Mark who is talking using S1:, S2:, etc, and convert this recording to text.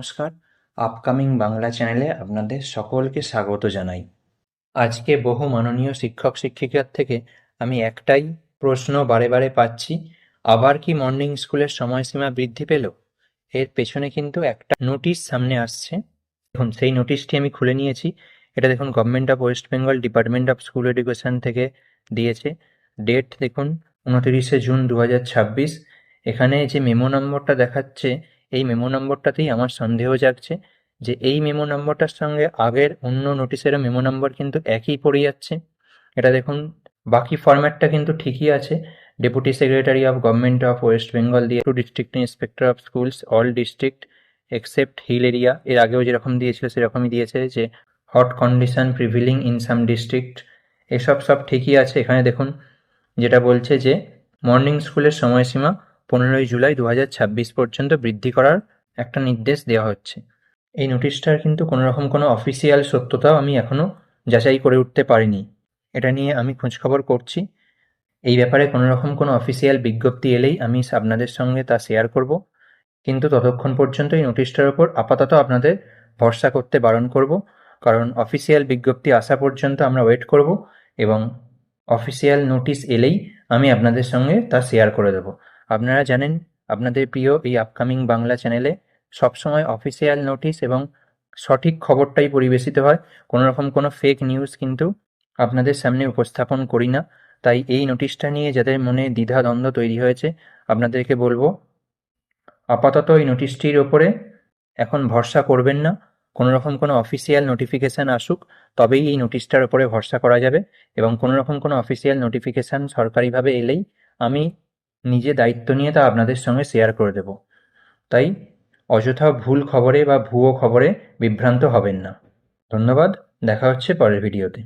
S1: নমস্কার, আপকামিং বাংলা চ্যানেলে আপনাদের সকলকে স্বাগত জানাই। আজকে বহু মাননীয় শিক্ষক শিক্ষিকার থেকে আমি একটাই প্রশ্ন বারে বারে পাচ্ছি, আবার কি মর্নিং স্কুলের সময়সীমা বৃদ্ধি পেল? এর পেছনে কিন্তু একটা নোটিশ সামনে আসছে। দেখুন, সেই নোটিশটি আমি খুলে নিয়েছি। এটা দেখুন, government of West Bengal department of school education থেকে দিয়েছে। ডেট দেখুন 29শে জুন 2026। এখানে যে মেমো নম্বরটা দেখাচ্ছে, এই মেমো নম্বরটাতেই আমার সন্দেহ জাগছে যে এই মেমো নম্বরটার সঙ্গে আগের অন্য নোটিশেরও মেমো নম্বর কিন্তু একই পড়ে যাচ্ছে। এটা দেখুন, বাকি ফরম্যাটটা কিন্তু ঠিকই আছে। Deputy secretary of government of West Bengal দিয়ে to district inspector of schools all district except hill area, এর আগেও যেরকম দিয়েছিল সেরকমই দিয়েছে যে hot condition prevailing in some district. এসব সব ঠিকই আছে। এখানে দেখুন যেটা বলছে যে মর্নিং স্কুলের সময়সীমা 15ই জুলাই 2026 পর্যন্ত বৃদ্ধি করার একটা নির্দেশ দেওয়া হচ্ছে। এই নোটিশটার কিন্তু কোনোরকম কোনো অফিসিয়াল সত্যতাও আমি এখনও যাচাই করে উঠতে পারিনি। এটা নিয়ে আমি খোঁজখবর করছি। এই ব্যাপারে কোনোরকম কোনো অফিসিয়াল বিজ্ঞপ্তি এলেই আমি আপনাদের সঙ্গে তা শেয়ার করব। কিন্তু ততক্ষণ পর্যন্ত এই নোটিশটার ওপর আপাতত আপনাদের ভরসা করতে বারণ করব, কারণ অফিসিয়াল বিজ্ঞপ্তি আসা পর্যন্ত আমরা ওয়েট করব এবং অফিসিয়াল নোটিশ এলেই আমি আপনাদের সঙ্গে তা শেয়ার করে দেব। আপনারা জানেন, আপনাদের প্রিয় এই আপকামিং বাংলা চ্যানেলে সবসময় অফিসিয়াল নোটিশ এবং সঠিক খবরটাই পরিবেশিত হয়। কোনোরকম কোনো ফেক নিউজ কিন্তু আপনাদের সামনে উপস্থাপন করি না। তাই এই নোটিশটা নিয়ে যাদের মনে দ্বিধাদ্বন্দ্ব তৈরি হয়েছে, আপনাদেরকে বলবো আপাতত এই নোটিশটির ওপরে এখন ভরসা করবেন না। কোনোরকম কোনো অফিসিয়াল নোটিফিকেশান আসুক, তবেই এই নোটিশটার ওপরে ভরসা করা যাবে। এবং কোনোরকম কোনো অফিসিয়াল নোটিফিকেশান সরকারিভাবে এলেই আমি নিজে দায়িত্ব নিয়ে তা আপনাদের সঙ্গে শেয়ার করে দেব। তাই অযথা ভুল খবরে বা ভুয়ো খবরে বিভ্রান্ত হবেন না। ধন্যবাদ। দেখা হচ্ছে পরের ভিডিওতে।